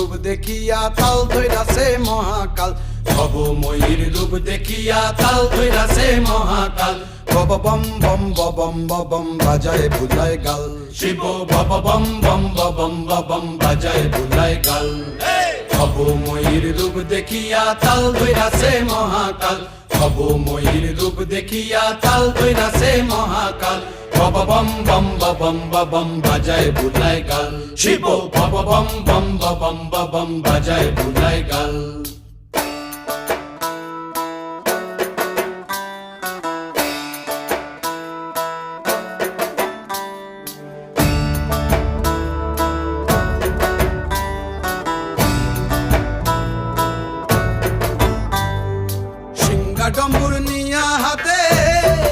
রূপ দেখিয়া তাল ধইরাছে মহাকাল ভবময়ীর রূপ দেখিয়া তাল ধইরাছে মহাকাল বব বম বম বম বম বাজায় বুলায় গাল শিব বব বম বম বম বম বাজায় বুলায় গাল ভবময়ীর রূপ দেখিয়া তাল ধইরাছে মহাকাল ভবময়ীর রূপ দেখিয়া তাল ধইরাছে মহাকাল বব বম বম বম বাজায় বুলায় গাল শিব বব বম বম বম বাজায় বুলায় গাল।